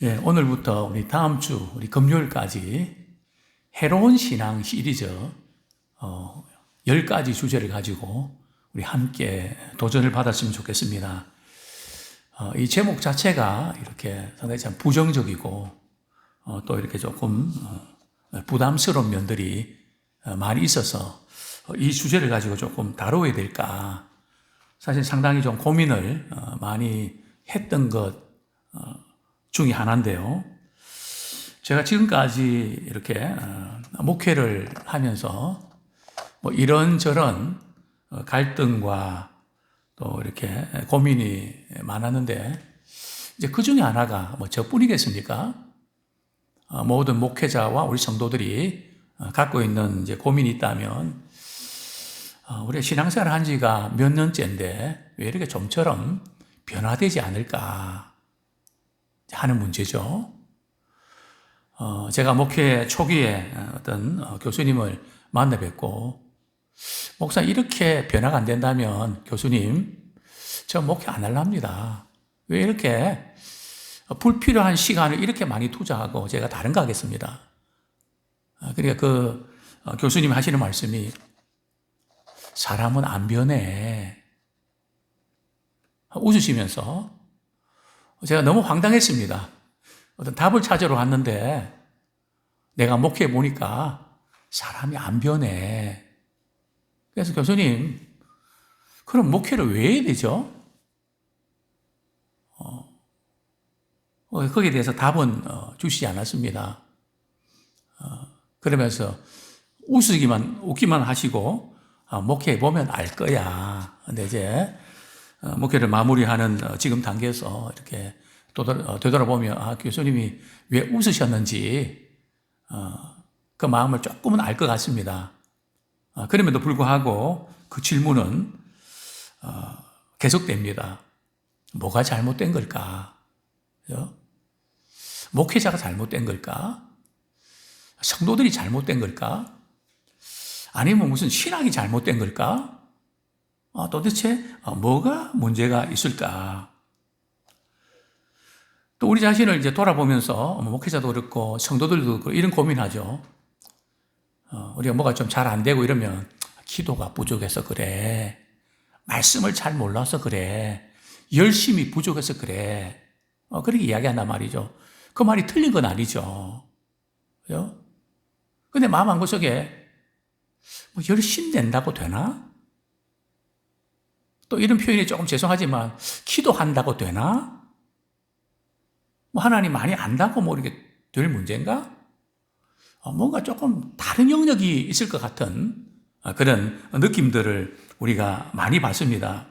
예, 오늘부터 우리 다음 주, 우리 금요일까지 해로운 신앙 시리즈 10가지 주제를 가지고 우리 함께 도전을 받았으면 좋겠습니다. 이 제목 자체가 이렇게 상당히 참 부정적이고 또 이렇게 조금 부담스러운 면들이 많이 있어서 이 주제를 가지고 조금 다뤄야 될까 사실 상당히 좀 고민을 많이 했던 것 중에 하나인데요. 제가 지금까지 이렇게 목회를 하면서 뭐 이런저런 갈등과 또 이렇게 고민이 많았는데 이제 그 중에 하나가 뭐 저뿐이겠습니까? 모든 목회자와 우리 성도들이 갖고 있는 이제 고민이 있다면 우리가 신앙생활 한 지가 몇 년째인데 왜 이렇게 좀처럼 변화되지 않을까 하는 문제죠. 제가 목회 초기에 어떤 교수님을 만나 뵙고 목사님 이렇게 변화가 안 된다면 교수님 저 목회 안 할랍니다. 왜 이렇게 불필요한 시간을 이렇게 많이 투자하고 제가 다른가 하겠습니다. 그러니까 그 교수님 하시는 말씀이 사람은 안 변해. 웃으시면서 제가 너무 황당했습니다. 어떤 답을 찾으러 왔는데 내가 목회해 보니까 사람이 안 변해. 그래서 교수님, 그럼 목회를 왜 해야 되죠? 거기에 대해서 답은 주시지 않았습니다. 그러면서 웃기만 하시고 목회해 보면 알 거야. 근데 이제 목회를 마무리하는 지금 단계에서 이렇게 되돌아보면 교수님이 왜 웃으셨는지 그 마음을 조금은 알 것 같습니다. 그럼에도 불구하고 그 질문은 계속됩니다. 뭐가 잘못된 걸까? 목회자가 잘못된 걸까? 성도들이 잘못된 걸까? 아니면 무슨 신학이 잘못된 걸까? 도대체 뭐가 문제가 있을까? 또 우리 자신을 이제 돌아보면서 목회자도 그렇고 성도들도 그렇고 이런 고민하죠. 우리가 뭐가 좀 잘 안 되고 이러면 기도가 부족해서 그래. 말씀을 잘 몰라서 그래. 열심히 부족해서 그래. 그렇게 이야기한단 말이죠. 그 말이 틀린 건 아니죠. 그죠? 근데 마음 한구석에 열심히 낸다고 되나? 또 이런 표현이 조금 죄송하지만 기도한다고 되나? 하나님 많이 안다고 이렇게 될 문제인가? 뭔가 조금 다른 영역이 있을 것 같은 그런 느낌들을 우리가 많이 받습니다.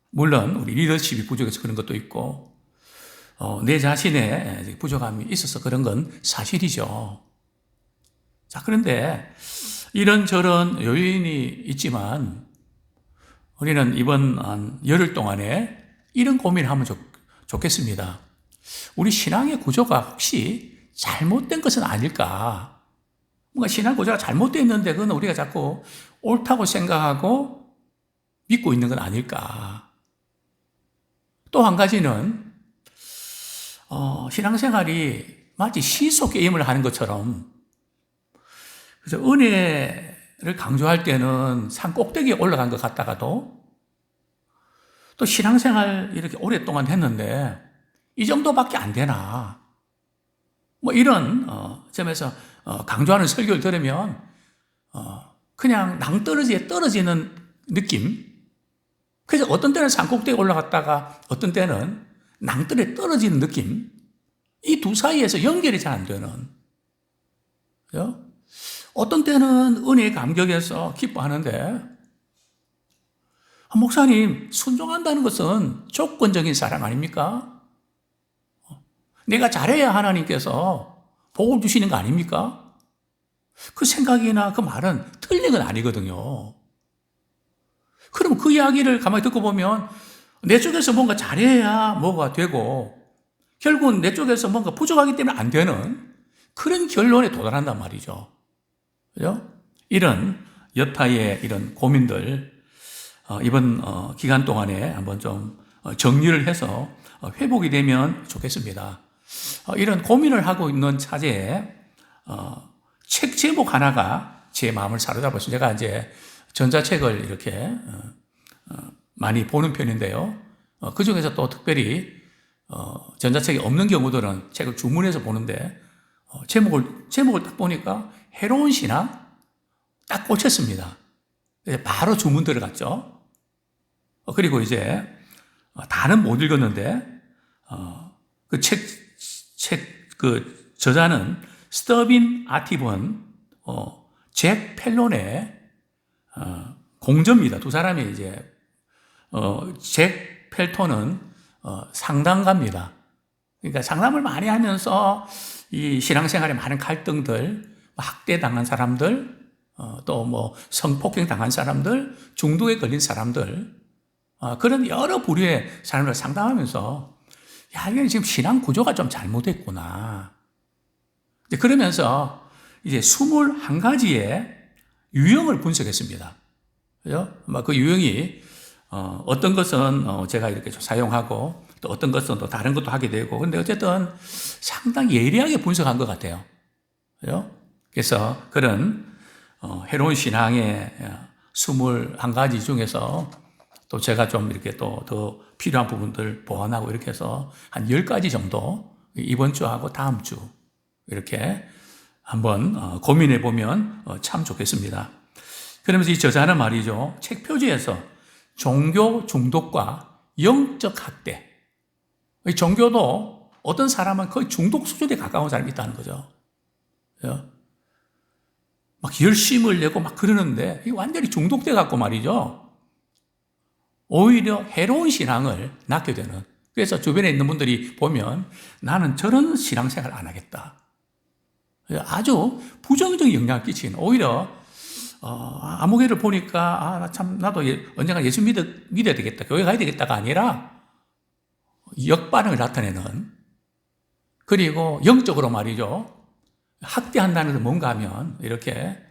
물론 우리 리더십이 부족해서 그런 것도 있고 내 자신의 부족함이 있어서 그런 건 사실이죠. 자, 그런데 이런저런 요인이 있지만 우리는 이번 열흘 동안에 이런 고민을 하면 좋겠습니다. 우리 신앙의 구조가 혹시 잘못된 것은 아닐까? 뭔가 신앙 구조가 잘못되어 있는데 그건 우리가 자꾸 옳다고 생각하고 믿고 있는 건 아닐까? 또 한 가지는 신앙생활이 마치 시소 게임을 하는 것처럼 그래서 은혜를 강조할 때는 산 꼭대기에 올라간 것 같다가도 또 신앙생활 이렇게 오랫동안 했는데 이 정도밖에 안 되나? 이런 점에서 강조하는 설교를 들으면 그냥 낭떠러지에 떨어지는 느낌. 그래서 어떤 때는 산꼭대기에 올라갔다가 어떤 때는 낭떠러지에 떨어지는 느낌. 이 두 사이에서 연결이 잘 안 되는. 그죠? 어떤 때는 은혜의 감격에서 기뻐하는데 목사님, 순종한다는 것은 조건적인 사랑 아닙니까? 내가 잘해야 하나님께서 복을 주시는 거 아닙니까? 그 생각이나 그 말은 틀린 건 아니거든요. 그럼 그 이야기를 가만히 듣고 보면 내 쪽에서 뭔가 잘해야 뭐가 되고 결국은 내 쪽에서 뭔가 부족하기 때문에 안 되는 그런 결론에 도달한단 말이죠. 그죠? 이런 여타의 이런 고민들 이번 기간 동안에 한번 좀 정리를 해서 회복이 되면 좋겠습니다. 이런 고민을 하고 있는 차제에 책 제목 하나가 제 마음을 사로잡았어요. 제가 이제 전자책을 이렇게 많이 보는 편인데요. 그 중에서 또 특별히 전자책이 없는 경우들은 책을 주문해서 보는데 제목을 딱 보니까 해로운 신앙 딱 꽂혔습니다. 바로 주문 들어갔죠. 그리고 이제 다는 못 읽었는데 그 저자는 스터빈 아티번 잭 펠론의 공저입니다. 두 사람이 이제 잭 펠톤은 상담가입니다. 그러니까 상담을 많이 하면서 이 신앙생활에 많은 갈등들, 학대당한 사람들, 또 뭐 성폭행 당한 사람들, 중독에 걸린 사람들, 그런 여러 부류의 사람을 상담하면서 야, 이게 지금 신앙 구조가 좀 잘못됐구나. 그러면서 이제 21가지의 유형을 분석했습니다. 그죠? 그 유형이 어떤 것은 제가 이렇게 좀 사용하고 또 어떤 것은 또 다른 것도 하게 되고 근데 어쨌든 상당히 예리하게 분석한 것 같아요. 그죠? 그래서 그런 해로운 신앙의 21가지 중에서 또 제가 좀 이렇게 또 더 필요한 부분들 보완하고 이렇게 해서 한 10가지 정도 이번 주하고 다음 주 이렇게 한번 고민해 보면 참 좋겠습니다. 그러면서 이 저자는 말이죠. 책 표지에서 종교 중독과 영적 학대. 종교도 어떤 사람은 거의 중독 수준에 가까운 사람이 있다는 거죠. 막 열심을 내고 막 그러는데 이게 완전히 중독돼 갖고 말이죠. 오히려 해로운 신앙을 낳게 되는. 그래서 주변에 있는 분들이 보면 나는 저런 신앙생활 안 하겠다. 아주 부정적인 영향을 끼치는. 오히려 아무 개를 보니까 나도 언젠가 예수 믿어야 되겠다. 교회 가야 되겠다가 아니라 역반응을 나타내는. 그리고 영적으로 말이죠. 학대한다는 건 뭔가 하면 이렇게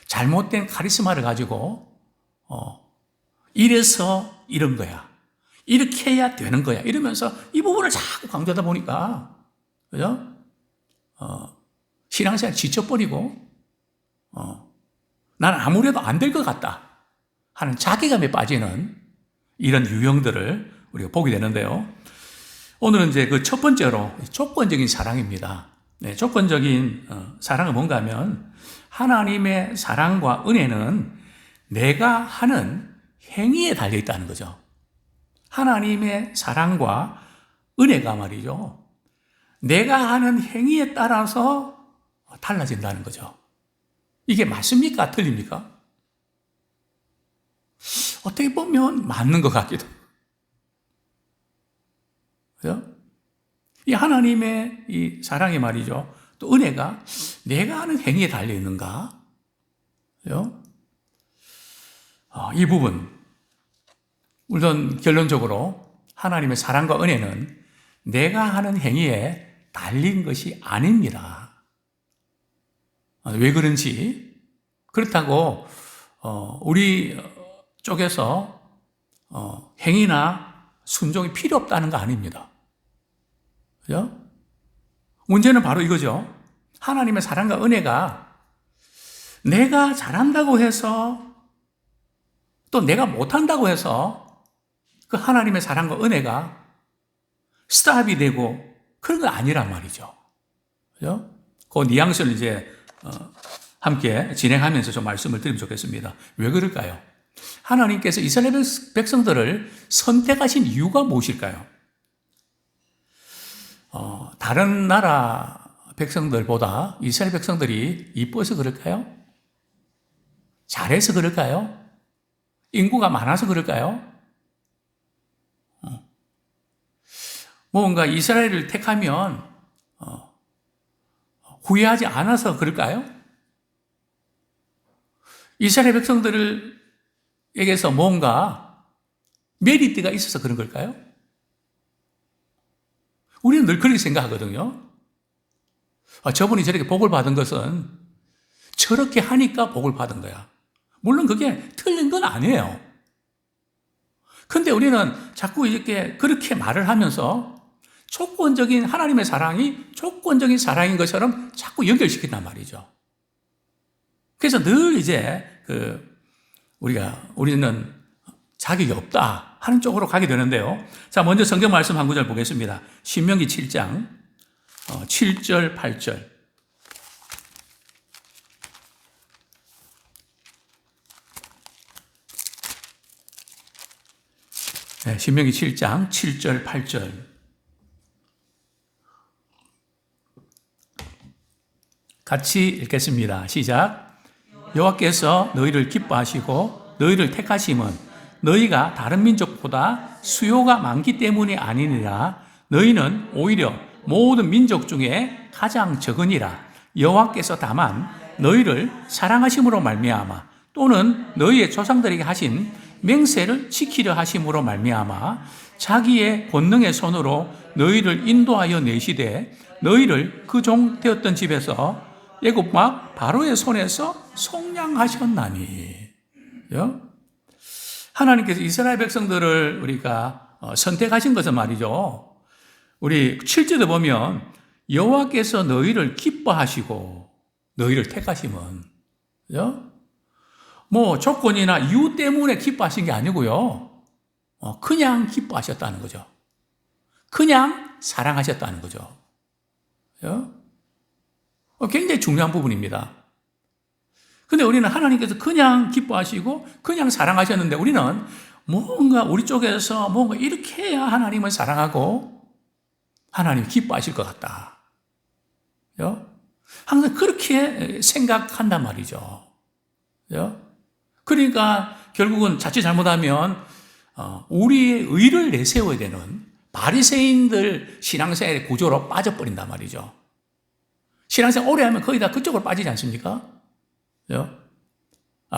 잘못된 카리스마를 가지고 이래서 이런 거야. 이렇게 해야 되는 거야. 이러면서 이 부분을 자꾸 강조하다 보니까 그죠? 신앙생활 지쳐버리고 나는 아무래도 안 될 것 같다 하는 자괴감에 빠지는 이런 유형들을 우리가 보게 되는데요. 오늘은 이제 그 첫 번째로 조건적인 사랑입니다. 네, 조건적인 사랑은 뭔가 하면 하나님의 사랑과 은혜는 내가 하는 행위에 달려 있다는 거죠. 하나님의 사랑과 은혜가 말이죠. 내가 하는 행위에 따라서 달라진다는 거죠. 이게 맞습니까? 틀립니까? 어떻게 보면 맞는 것 같기도. 그죠? 이 하나님의 이 사랑이 말이죠. 또 은혜가 내가 하는 행위에 달려 있는가? 그죠? 이 부분. 물론 결론적으로 하나님의 사랑과 은혜는 내가 하는 행위에 달린 것이 아닙니다. 왜 그런지 그렇다고 우리 쪽에서 행위나 순종이 필요 없다는 거 아닙니다. 그죠? 문제는 바로 이거죠. 하나님의 사랑과 은혜가 내가 잘한다고 해서 또 내가 못한다고 해서 그 하나님의 사랑과 은혜가 스탑이 되고 그런 건 아니란 말이죠. 그죠? 그 뉘앙스를 이제 함께 진행하면서 좀 말씀을 드리면 좋겠습니다. 왜 그럴까요? 하나님께서 이스라엘 백성들을 선택하신 이유가 무엇일까요? 다른 나라 백성들보다 이스라엘 백성들이 이뻐서 그럴까요? 잘해서 그럴까요? 인구가 많아서 그럴까요? 뭔가 이스라엘을 택하면 후회하지 않아서 그럴까요? 이스라엘 백성들에게서 뭔가 메리트가 있어서 그런 걸까요? 우리는 늘 그렇게 생각하거든요. 저분이 저렇게 복을 받은 것은 저렇게 하니까 복을 받은 거야. 물론 그게 틀린 건 아니에요. 근데 우리는 자꾸 이렇게 그렇게 말을 하면서 조건적인 하나님의 사랑이 조건적인 사랑인 것처럼 자꾸 연결시킨단 말이죠. 그래서 늘 이제 우리는 자격이 없다 하는 쪽으로 가게 되는데요. 자, 먼저 성경 말씀 한 구절 보겠습니다. 신명기 7장 7절 8절. 네, 신명기 7장 7절 8절. 같이 읽겠습니다. 시작. 여호와께서 너희를 기뻐하시고 너희를 택하심은 너희가 다른 민족보다 수요가 많기 때문이 아니니라. 너희는 오히려 모든 민족 중에 가장 적으니라. 여호와께서 다만 너희를 사랑하심으로 말미암아 또는 너희의 조상들에게 하신 맹세를 지키려 하심으로 말미암아 자기의 권능의 손으로 너희를 인도하여 내시되 너희를 그 종 되었던 집에서 애굽 막 바로의 손에서 속량하셨나니. 하나님께서 이스라엘 백성들을 우리가 선택하신 것은 말이죠. 우리 7절에 보면 여호와께서 너희를 기뻐하시고 너희를 택하심은 뭐 조건이나 이유 때문에 기뻐하신 게 아니고요. 그냥 기뻐하셨다는 거죠. 그냥 사랑하셨다는 거죠. 굉장히 중요한 부분입니다. 근데 우리는 하나님께서 그냥 기뻐하시고 그냥 사랑하셨는데 우리는 뭔가 우리 쪽에서 뭔가 이렇게 해야 하나님을 사랑하고 하나님 기뻐하실 것 같다. 항상 그렇게 생각한단 말이죠. 그러니까 결국은 자칫 잘못하면 우리의 의를 내세워야 되는 바리새인들 신앙생활의 구조로 빠져버린단 말이죠. 신앙생활 오래 하면 거의 다 그쪽으로 빠지지 않습니까?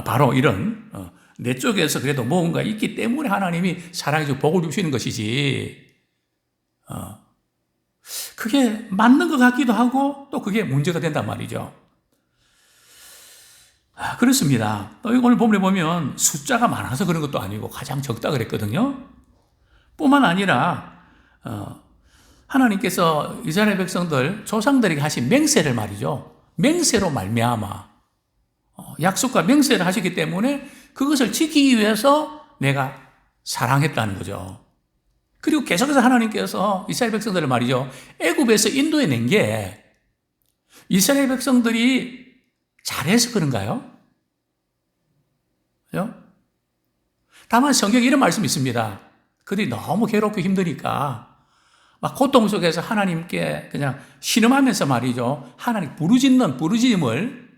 바로 이런 내 쪽에서 그래도 뭔가 있기 때문에 하나님이 사랑해주고 복을 주시는 것이지 그게 맞는 것 같기도 하고 또 그게 문제가 된단 말이죠. 그렇습니다. 또 오늘 본문에 보면 숫자가 많아서 그런 것도 아니고 가장 적다 그랬거든요. 뿐만 아니라 하나님께서 이스라엘 백성들 조상들에게 하신 맹세를 말이죠. 맹세로 말미암아 약속과 맹세를 하시기 때문에 그것을 지키기 위해서 내가 사랑했다는 거죠. 그리고 계속해서 하나님께서 이스라엘 백성들을 말이죠. 애굽에서 인도해 낸 게 이스라엘 백성들이 잘해서 그런가요? 다만 성경에 이런 말씀이 있습니다. 그들이 너무 괴롭고 힘드니까 막 고통 속에서 하나님께 그냥 신음하면서 말이죠. 하나님 부르짖음을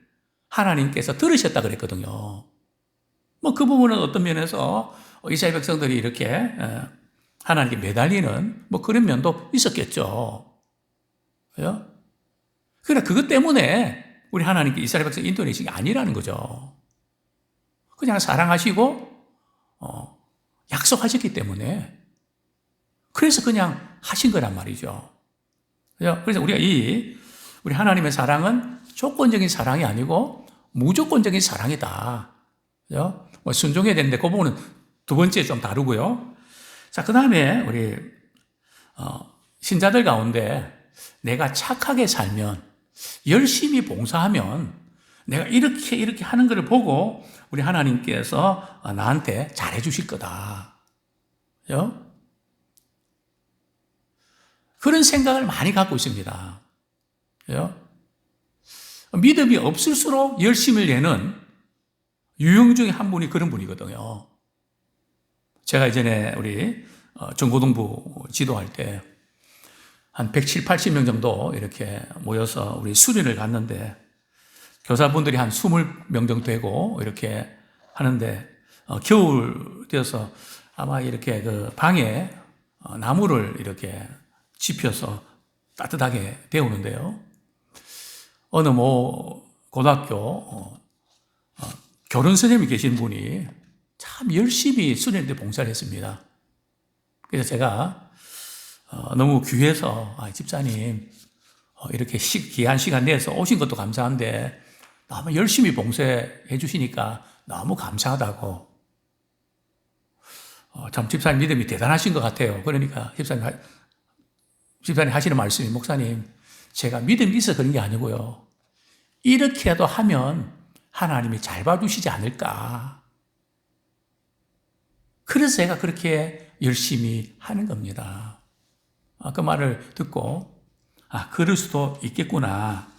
하나님께서 들으셨다 그랬거든요. 뭐 그 부분은 어떤 면에서 이스라엘 백성들이 이렇게 하나님께 매달리는 뭐 그런 면도 있었겠죠. 그러나 그것 때문에 우리 하나님께 이스라엘 백성 인도내신 게 아니라는 거죠. 그냥 사랑하시고 약속하셨기 때문에 그래서 그냥 하신 거란 말이죠. 그래서 우리가 우리 하나님의 사랑은 조건적인 사랑이 아니고 무조건적인 사랑이다. 뭐 순종해야 되는데 그 부분은 두 번째 좀 다르고요. 자, 그 다음에 우리 신자들 가운데 내가 착하게 살면 열심히 봉사하면 내가 이렇게 하는 것을 보고 우리 하나님께서 나한테 잘해 주실 거다. 그런 생각을 많이 갖고 있습니다. 믿음이 없을수록 열심을 내는 유형 중에 한 분이 그런 분이거든요. 제가 이전에 우리 중고등부 지도할 때 한 170, 80명 정도 이렇게 모여서 우리 수련을 갔는데 교사분들이 한 20명 정도 되고 이렇게 하는데 겨울 되어서 아마 이렇게 그 방에 나무를 이렇게 집혀서 따뜻하게 데우는데요. 어느 고등학교 결혼 선생님이 계신 분이 참 열심히 수련인데 봉사를 했습니다. 그래서 제가 너무 귀해서 집사님 이렇게 귀한 시간 내서 오신 것도 감사한데 너무 열심히 봉사해 주시니까 너무 감사하다고 참 집사님 믿음이 대단하신 것 같아요. 그러니까 집사님 하시는 말씀이, 목사님, 제가 믿음이 있어서 그런 게 아니고요. 이렇게라도 하면 하나님이 잘 봐주시지 않을까. 그래서 제가 그렇게 열심히 하는 겁니다. 그 말을 듣고, 그럴 수도 있겠구나.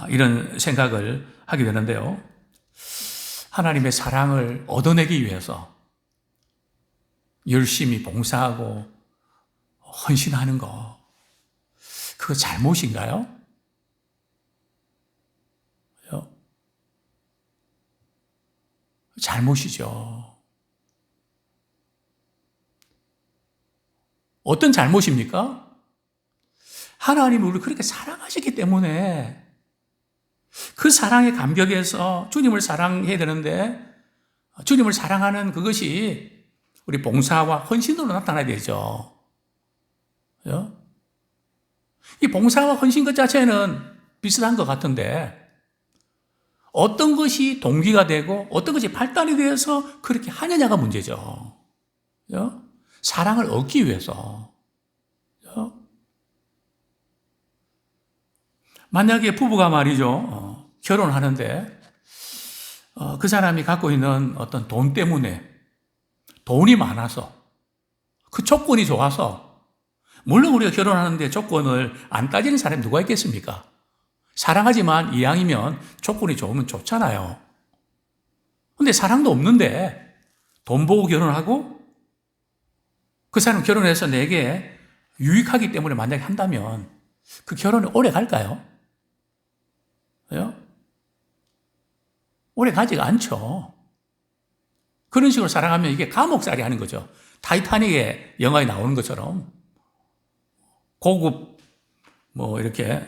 이런 생각을 하게 되는데요. 하나님의 사랑을 얻어내기 위해서 열심히 봉사하고 헌신하는 거, 그거 잘못인가요? 잘못이죠. 어떤 잘못입니까? 하나님이 우리를 그렇게 사랑하셨기 때문에 그 사랑의 감격에서 주님을 사랑해야 되는데, 주님을 사랑하는 그것이 우리 봉사와 헌신으로 나타나야 되죠. 이 봉사와 헌신 것 자체는 비슷한 것 같은데, 어떤 것이 동기가 되고 어떤 것이 발단이 되어서 그렇게 하느냐가 문제죠. 사랑을 얻기 위해서. 만약에 부부가 말이죠, 결혼하는데 그 사람이 갖고 있는 어떤 돈 때문에, 돈이 많아서, 그 조건이 좋아서, 물론 우리가 결혼하는데 조건을 안 따지는 사람이 누가 있겠습니까? 사랑하지만 이왕이면 조건이 좋으면 좋잖아요. 근데 사랑도 없는데 돈 보고 결혼하고, 그 사람 결혼해서 내게 유익하기 때문에 만약에 한다면 그 결혼이 오래 갈까요? 오래 가지가 않죠. 그런 식으로 사랑하면 이게 감옥살이 하는 거죠. 타이타닉의 영화에 나오는 것처럼 고급 이렇게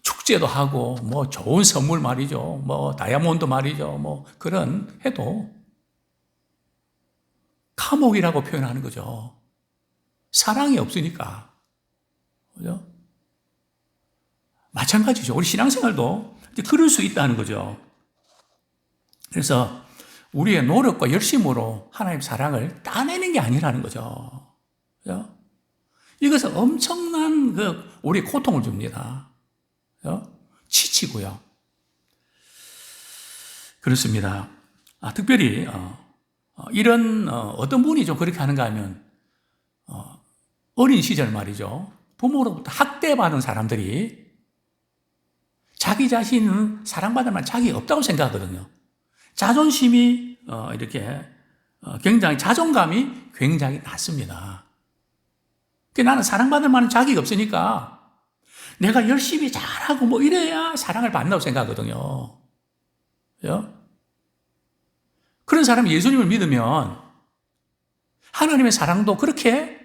축제도 하고 좋은 선물 말이죠. 다이아몬드 말이죠. 그런 해도 감옥이라고 표현하는 거죠. 사랑이 없으니까. 그죠? 마찬가지죠. 우리 신앙생활도 그럴 수 있다는 거죠. 그래서 우리의 노력과 열심으로 하나님의 사랑을 따내는 게 아니라는 거죠. 그죠? 이것은 엄청난 우리의 고통을 줍니다. 그죠? 지치고요. 그렇습니다. 특별히 이런 어떤 분이 좀 그렇게 하는가 하면 어린 시절 말이죠. 부모로부터 학대받은 사람들이 자기 자신은 사랑받을 만한 자격이 없다고 생각하거든요. 자존심이 이렇게 굉장히, 자존감이 굉장히 낮습니다. 나는 사랑받을 만한 자격이 없으니까 내가 열심히 잘하고 이래야 사랑을 받는다고 생각하거든요. 그죠? 그런 사람이 예수님을 믿으면 하나님의 사랑도 그렇게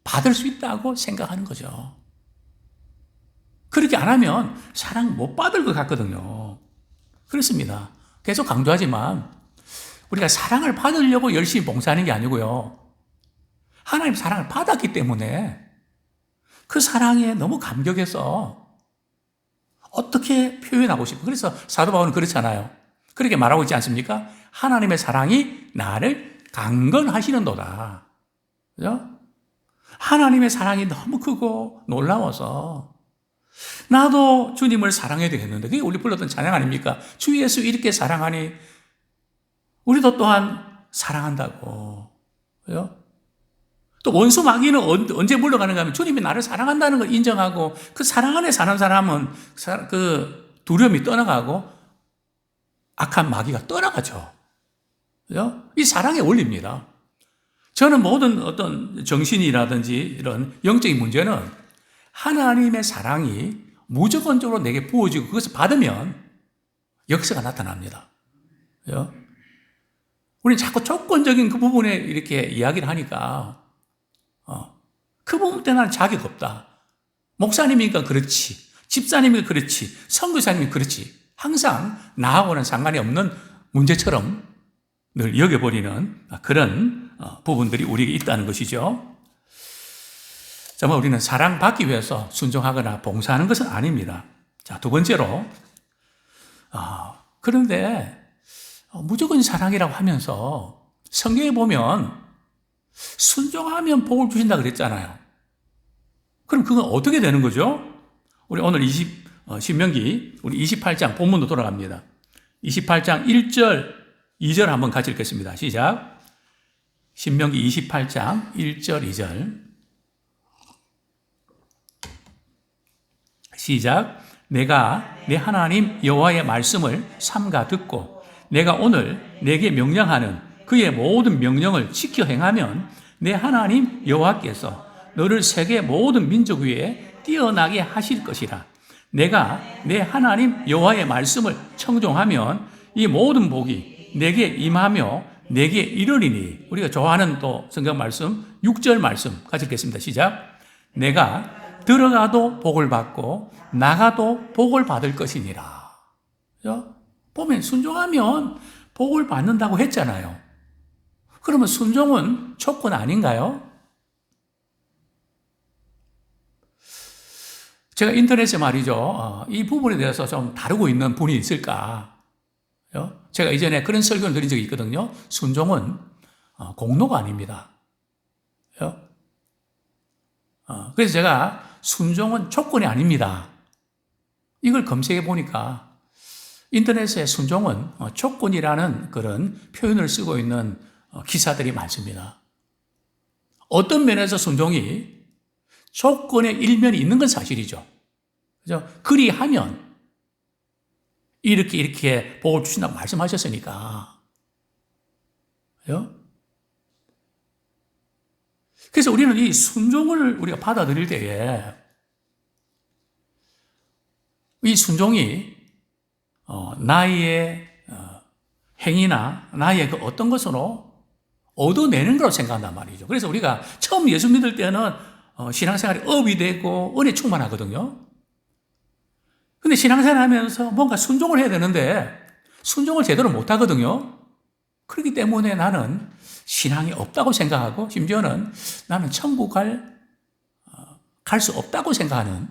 받을 수 있다고 생각하는 거죠. 그렇게 안 하면 사랑 못 받을 것 같거든요. 그렇습니다. 계속 강조하지만 우리가 사랑을 받으려고 열심히 봉사하는 게 아니고요. 하나님 사랑을 받았기 때문에 그 사랑에 너무 감격해서 어떻게 표현하고 싶고, 그래서 사도 바울은 그렇잖아요. 그렇게 말하고 있지 않습니까? 하나님의 사랑이 나를 강건하시는도다. 그죠? 하나님의 사랑이 너무 크고 놀라워서 나도 주님을 사랑해야 되겠는데, 그게 우리 불렀던 찬양 아닙니까? 주 예수 이렇게 사랑하니 우리도 또한 사랑한다고. 그죠? 또 원수 마귀는 언제 물러가는가 하면 주님이 나를 사랑한다는 걸 인정하고 그 사랑 안에 사는 사람은 그 두려움이 떠나가고 악한 마귀가 떠나가죠. 그죠? 이 사랑의 원리입니다. 저는 모든 어떤 정신이라든지 이런 영적인 문제는 하나님의 사랑이 무조건적으로 내게 부어지고 그것을 받으면 역사가 나타납니다. 그죠? 우리는 자꾸 조건적인 그 부분에 이렇게 이야기를 하니까 그 부분 때문에 나는 자격 없다. 목사님이니까 그렇지, 집사님이니까 그렇지, 선교사님이 그렇지, 항상 나하고는 상관이 없는 문제처럼 늘 여겨버리는 그런 부분들이 우리에게 있다는 것이죠. 정말 우리는 사랑받기 위해서 순종하거나 봉사하는 것은 아닙니다. 자, 두 번째로, 그런데 무조건 사랑이라고 하면서 성경에 보면 순종하면 복을 주신다 그랬잖아요. 그럼 그건 어떻게 되는 거죠? 우리 오늘 신명기 우리 28장 본문도 돌아갑니다. 28장 1절, 2절 한번 같이 읽겠습니다. 시작. 신명기 28장 1절, 2절. 시작. 내가 내 하나님 여호와의 말씀을 삼가 듣고 내가 오늘 내게 명령하는 그의 모든 명령을 지켜 행하면 내 하나님 여호와께서 너를 세계 모든 민족 위에 뛰어나게 하실 것이라. 내가 내 하나님 여호와의 말씀을 청종하면 이 모든 복이 내게 임하며 내게 이르리니. 우리가 좋아하는 또 성경 말씀 6절 말씀 같이 읽겠습니다. 시작. 내가 들어가도 복을 받고 나가도 복을 받을 것이니라. 보면 순종하면 복을 받는다고 했잖아요. 그러면 순종은 조건 아닌가요? 제가 인터넷에 말이죠, 이 부분에 대해서 좀 다루고 있는 분이 있을까? 제가 이전에 그런 설교를 드린 적이 있거든요. 순종은 공로가 아닙니다. 그래서 제가 순종은 조건이 아닙니다. 이걸 검색해 보니까 인터넷에 순종은 조건이라는 그런 표현을 쓰고 있는 기사들이 많습니다. 어떤 면에서 순종이 조건의 일면이 있는 건 사실이죠. 그죠? 그리하면 이렇게 복을 주신다고 말씀하셨으니까. 그죠? 그래서 우리는 이 순종을 우리가 받아들일 때에 이 순종이 나의 행위나 나의 그 어떤 것으로 얻어내는 거라고 생각한단 말이죠. 그래서 우리가 처음 예수 믿을 때는 신앙생활이 업이 되고 은혜 충만하거든요. 근데 신앙생활 하면서 뭔가 순종을 해야 되는데 순종을 제대로 못 하거든요. 그렇기 때문에 나는 신앙이 없다고 생각하고 심지어는 나는 천국 갈 수 없다고 생각하는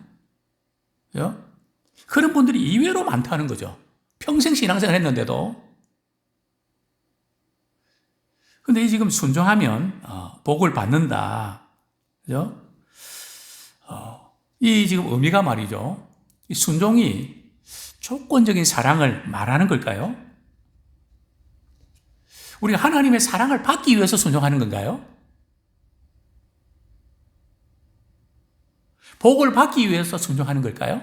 그런 분들이 이외로 많다는 거죠. 평생 신앙생활 했는데도. 근데 지금 순종하면 복을 받는다. 그죠? 이 지금 의미가 말이죠. 이 순종이 조건적인 사랑을 말하는 걸까요? 우리가 하나님의 사랑을 받기 위해서 순종하는 건가요? 복을 받기 위해서 순종하는 걸까요?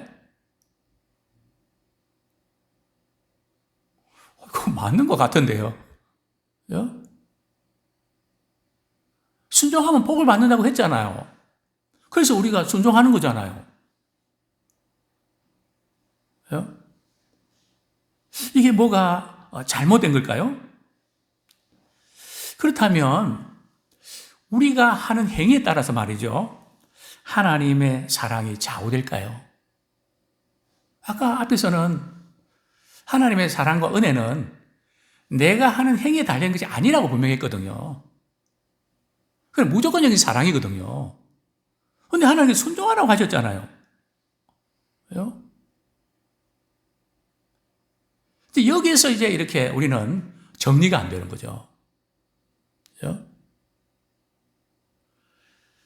그거 맞는 것 같은데요. 순종하면 복을 받는다고 했잖아요. 그래서 우리가 순종하는 거잖아요. 이게 뭐가 잘못된 걸까요? 그렇다면 우리가 하는 행위에 따라서 말이죠. 하나님의 사랑이 좌우될까요? 아까 앞에서는 하나님의 사랑과 은혜는 내가 하는 행위에 달린 것이 아니라고 분명했거든요. 그건 무조건적인 사랑이거든요. 그런데 하나님이 순종하라고 하셨잖아요. 여기에서 이제 이렇게 우리는 정리가 안 되는 거죠.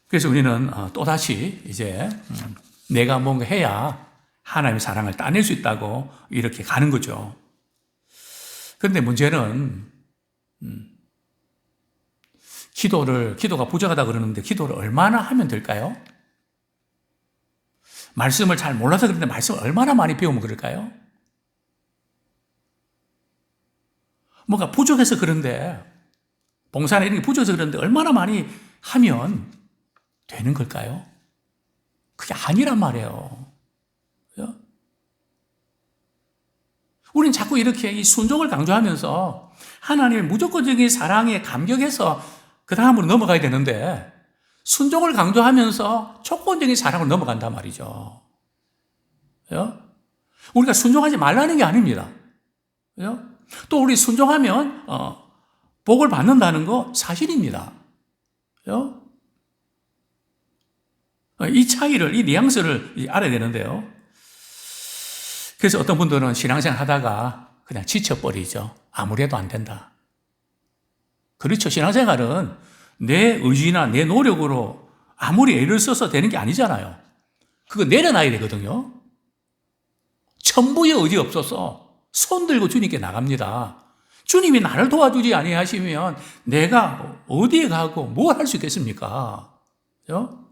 그래서 우리는 또다시 이제 내가 뭔가 해야 하나님의 사랑을 따낼 수 있다고 이렇게 가는 거죠. 그런데 문제는 기도가 부족하다 그러는데 기도를 얼마나 하면 될까요? 말씀을 잘 몰라서 그런데 말씀을 얼마나 많이 배우면 그럴까요? 뭔가 부족해서 그런데 봉사나 이런 게 부족해서 그런데 얼마나 많이 하면 되는 걸까요? 그게 아니란 말이에요. 우리는 자꾸 이렇게 이 순종을 강조하면서 하나님의 무조건적인 사랑에 감격해서 그 다음으로 넘어가야 되는데 순종을 강조하면서 조건적인 사랑으로 넘어간단 말이죠. 우리가 순종하지 말라는 게 아닙니다. 또 우리 순종하면 복을 받는다는 거 사실입니다. 이 차이를, 이 뉘앙스를 알아야 되는데요. 그래서 어떤 분들은 신앙생활 하다가 그냥 지쳐버리죠. 아무래도 안 된다. 그렇죠. 신앙생활은 내 의지나 내 노력으로 아무리 애를 써서 되는 게 아니잖아요. 그거 내려놔야 되거든요. 천부의 의지 없어서 손 들고 주님께 나갑니다. 주님이 나를 도와주지 아니하시면 내가 어디에 가고 뭘 할 수 있겠습니까? 그죠?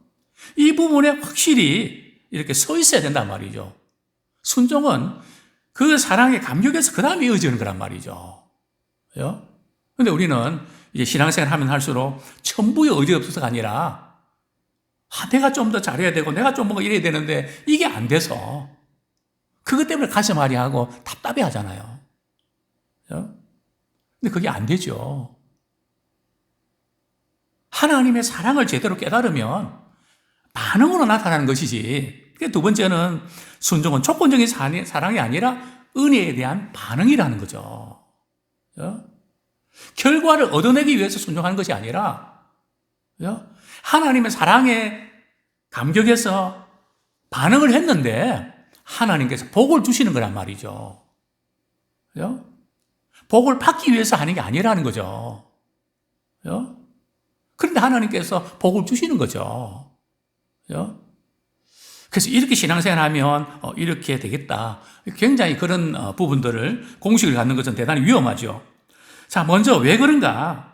이 부분에 확실히 이렇게 서 있어야 된단 말이죠. 순종은 그 사랑에 감격해서 그 다음에 이어지는 거란 말이죠. 그죠? 근데 우리는 이제 신앙생활 하면 할수록 천부의 의지 없어서가 아니라 내가 좀 더 잘해야 되고 내가 좀 뭔가 이래야 되는데 이게 안 돼서 그것 때문에 가슴 아리하고 답답해 하잖아요. 그죠? 근데 그게 안 되죠. 하나님의 사랑을 제대로 깨달으면 반응으로 나타나는 것이지. 두 번째는 순종은 조건적인 사랑이 아니라 은혜에 대한 반응이라는 거죠. 그죠? 결과를 얻어내기 위해서 순종하는 것이 아니라 그죠? 하나님의 사랑에 감격해서 반응을 했는데 하나님께서 복을 주시는 거란 말이죠. 그죠? 복을 받기 위해서 하는 게 아니라는 거죠. 그죠? 그런데 하나님께서 복을 주시는 거죠. 그죠? 그래서 이렇게 신앙생활 하면 이렇게 되겠다. 굉장히 그런 부분들을 공식을 갖는 것은 대단히 위험하죠. 자, 먼저 왜 그런가?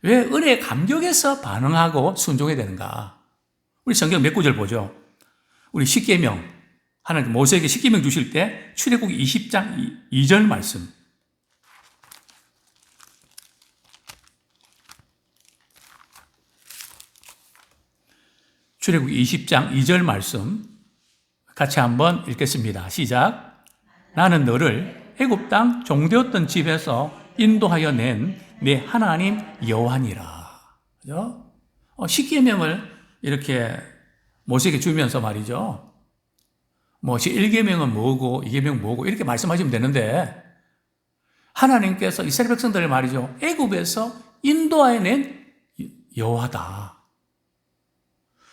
왜 은혜에 감격해서 반응하고 순종해야 되는가? 우리 성경 몇 구절 보죠. 우리 십계명, 하나님 모세에게 십계명 주실 때 출애굽기 20장 2절 말씀. 출애굽기 20장 2절 말씀 같이 한번 읽겠습니다. 시작. 나는 너를 애굽 땅 종되었던 집에서 인도하여 낸 내 하나님 여호와니라. 그죠? 십계명을 이렇게 모세에게 주면서 말이죠. 뭐 1계명은 뭐고 2계명은 뭐고 이렇게 말씀하시면 되는데 하나님께서 이스라엘 백성들을 말이죠. 애굽에서 인도하여 낸 여호와다.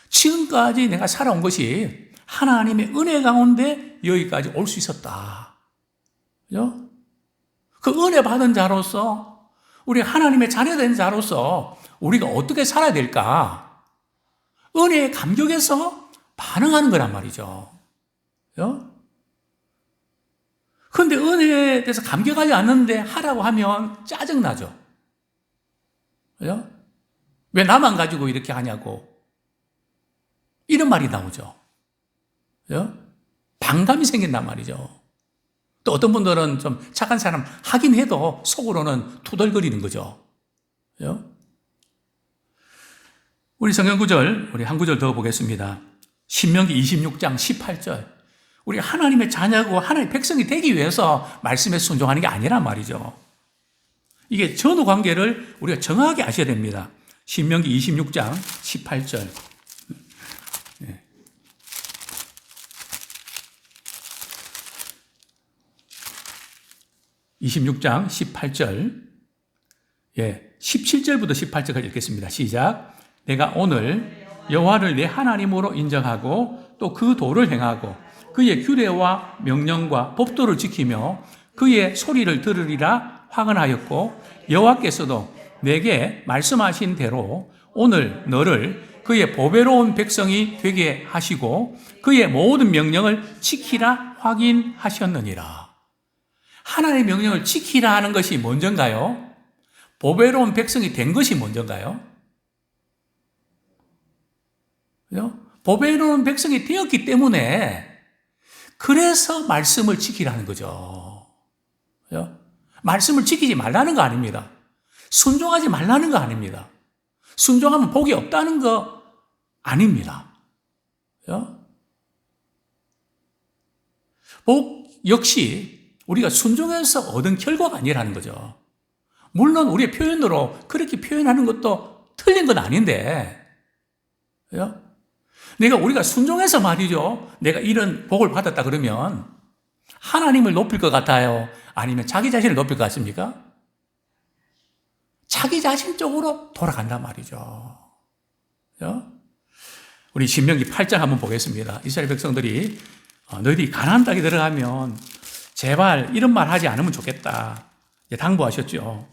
지금까지 내가 살아온 것이 하나님의 은혜 가운데 여기까지 올 수 있었다. 그죠? 그 은혜 받은 자로서 우리 하나님의 자녀된 자로서 우리가 어떻게 살아야 될까? 은혜에 감격해서 반응하는 거란 말이죠. 그죠? 그런데 은혜에 대해서 감격하지 않는데 하라고 하면 짜증나죠. 그죠? 왜 나만 가지고 이렇게 하냐고. 이런 말이 나오죠. 그죠? 반감이 생긴단 말이죠. 또 어떤 분들은 좀 착한 사람 하긴 해도 속으로는 투덜거리는 거죠. 그죠? 우리 성경 구절, 우리 한 구절 더 보겠습니다. 신명기 26장 18절. 우리 하나님의 자녀고 하나님의 백성이 되기 위해서 말씀에 순종하는 게 아니란 말이죠. 이게 전후 관계를 우리가 정확하게 아셔야 됩니다. 신명기 26장 18절. 26장 18절, 17절부터 18절까지 읽겠습니다. 시작. 내가 오늘 여호와를 내 하나님으로 인정하고 또 그 도를 행하고 그의 규례와 명령과 법도를 지키며 그의 소리를 들으리라 확언하였고 여호와께서도 내게 말씀하신 대로 오늘 너를 그의 보배로운 백성이 되게 하시고 그의 모든 명령을 지키라 확인하셨느니라. 하나님의 명령을 지키라 하는 것이 먼저인가요? 보배로운 백성이 된 것이 먼저인가요? 그죠? 보배로운 백성이 되었기 때문에 그래서 말씀을 지키라는 거죠. 그죠? 말씀을 지키지 말라는 거 아닙니다. 순종하지 말라는 거 아닙니다. 순종하면 복이 없다는 거 아닙니다. 그죠? 복 역시 우리가 순종해서 얻은 결과가 아니라는 거죠. 물론 우리의 표현으로 그렇게 표현하는 것도 틀린 건 아닌데, 그죠? 우리가 순종해서 말이죠. 내가 이런 복을 받았다 그러면 하나님을 높일 것 같아요? 아니면 자기 자신을 높일 것 같습니까? 자기 자신 쪽으로 돌아간단 말이죠. 그죠? 우리 신명기 8장 한번 보겠습니다. 이스라엘 백성들이 너희들이 가나안 땅에 들어가면 제발 이런 말 하지 않으면 좋겠다. 당부하셨죠.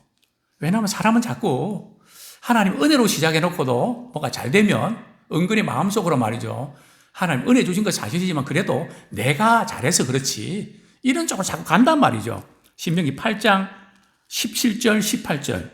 왜냐하면 사람은 자꾸 하나님 은혜로 시작해놓고도 뭐가 잘 되면 은근히 마음속으로 말이죠. 하나님 은혜 주신 건 사실이지만 그래도 내가 잘해서 그렇지. 이런 쪽으로 자꾸 간단 말이죠. 신명기 8장 17절, 18절.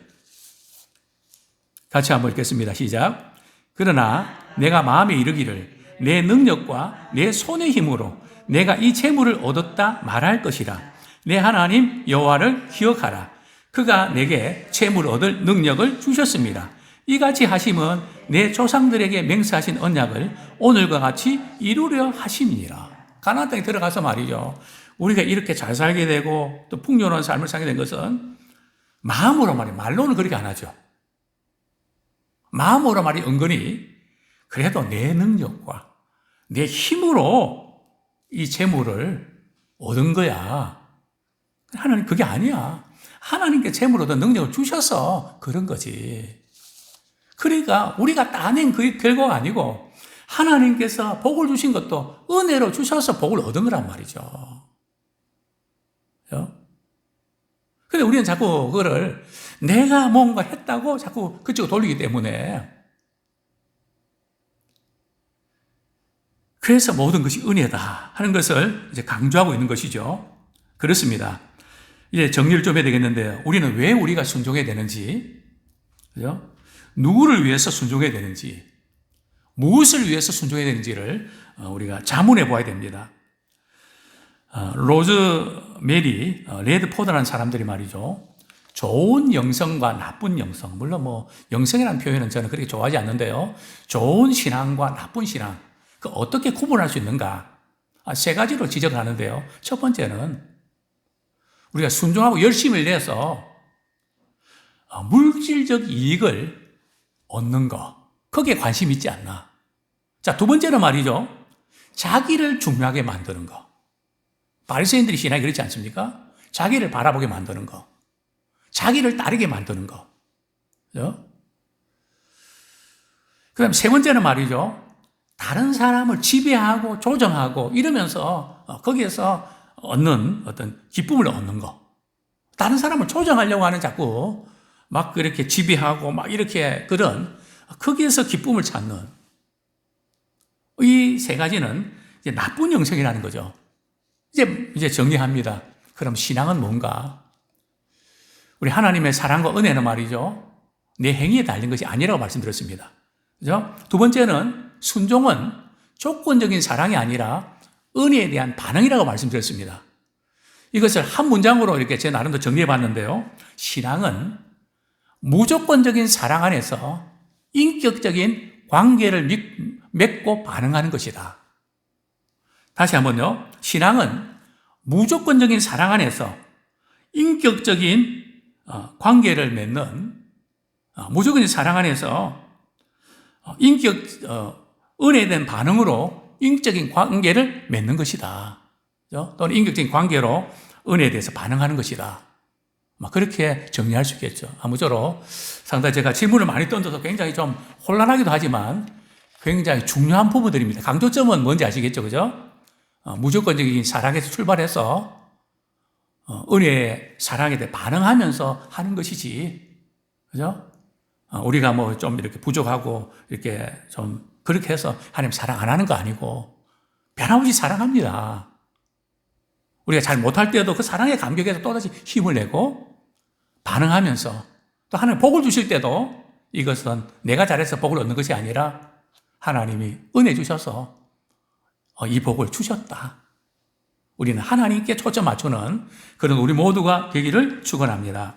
같이 한번 읽겠습니다. 시작. 그러나 내가 마음에 이르기를 내 능력과 내 손의 힘으로 내가 이 재물을 얻었다 말할 것이라. 내 하나님 여호와를 기억하라. 그가 내게 재물을 얻을 능력을 주셨습니다. 이같이 하심은 내 조상들에게 맹세하신 언약을 오늘과 같이 이루려 하심이니라. 가나안 땅에 들어가서 말이죠. 우리가 이렇게 잘 살게 되고 또 풍요로운 삶을 살게 된 것은 마음으로 말이에요. 말로는 그렇게 안 하죠. 마음으로 말이 은근히 그래도 내 능력과 내 힘으로 이 재물을 얻은 거야. 하나님 그게 아니야. 하나님께 재물 얻은 능력을 주셔서 그런 거지. 그러니까 우리가 따낸 그 결과가 아니고 하나님께서 복을 주신 것도 은혜로 주셔서 복을 얻은 거란 말이죠. 근데 우리는 자꾸 그거를 내가 뭔가 했다고 자꾸 그쪽으로 돌리기 때문에 그래서 모든 것이 은혜다 하는 것을 이제 강조하고 있는 것이죠. 그렇습니다. 이제 정리를 좀 해야 되겠는데요. 우리는 왜 우리가 순종해야 되는지, 그죠? 누구를 위해서 순종해야 되는지, 무엇을 위해서 순종해야 되는지를 우리가 자문해 보아야 됩니다. 로즈 메리 레드포드라는 사람들이 말이죠. 좋은 영성과 나쁜 영성, 물론 뭐 영성이라는 표현은 저는 그렇게 좋아하지 않는데요. 좋은 신앙과 나쁜 신앙, 그 어떻게 구분할 수 있는가? 세 가지로 지적을 하는데요. 첫 번째는 우리가 순종하고 열심을 내서 물질적 이익을 얻는 거, 거기에 관심이 있지 않나. 자, 두 번째는 말이죠. 자기를 중요하게 만드는 거. 바리새인들이 신앙이 그렇지 않습니까? 자기를 바라보게 만드는 거. 자기를 따르게 만드는 거. 그죠? 그 다음 세 번째는 말이죠. 다른 사람을 지배하고 조정하고 이러면서 거기에서 얻는 어떤 기쁨을 얻는 거. 다른 사람을 조정하려고 하는 자꾸 막 그렇게 지배하고 막 이렇게 그런 거기에서 기쁨을 찾는 이 세 가지는 이제 나쁜 영성이라는 거죠. 이제 정리합니다. 그럼 신앙은 뭔가? 우리 하나님의 사랑과 은혜는 말이죠. 내 행위에 달린 것이 아니라고 말씀드렸습니다. 그죠? 두 번째는 순종은 조건적인 사랑이 아니라 은혜에 대한 반응이라고 말씀드렸습니다. 이것을 한 문장으로 이렇게 제 나름대로 정리해 봤는데요. 신앙은 무조건적인 사랑 안에서 인격적인 관계를 맺고 반응하는 것이다. 다시 한번요. 신앙은 무조건적인 사랑 안에서 인격적인 관계를 맺는 무조건적인 사랑 안에서 은혜에 대한 반응으로 인격적인 관계를 맺는 것이다. 또는 인격적인 관계로 은혜에 대해서 반응하는 것이다. 그렇게 정리할 수 있겠죠. 아무쪼록 상당히 제가 질문을 많이 던져서 굉장히 좀 혼란하기도 하지만 굉장히 중요한 부분들입니다. 강조점은 뭔지 아시겠죠? 그죠? 무조건적인 사랑에서 출발해서 은혜의 사랑에 대해 반응하면서 하는 것이지. 그죠? 우리가 뭐 좀 이렇게 부족하고 이렇게 좀 그렇게 해서 하나님 사랑 안 하는 거 아니고 변함없이 사랑합니다. 우리가 잘 못할 때도 그 사랑의 감격에서 또다시 힘을 내고 반응하면서 또 하나님 복을 주실 때도 이것은 내가 잘해서 복을 얻는 것이 아니라 하나님이 은혜 주셔서 이 복을 주셨다. 우리는 하나님께 초점 맞추는 그런 우리 모두가 되기를 축원합니다.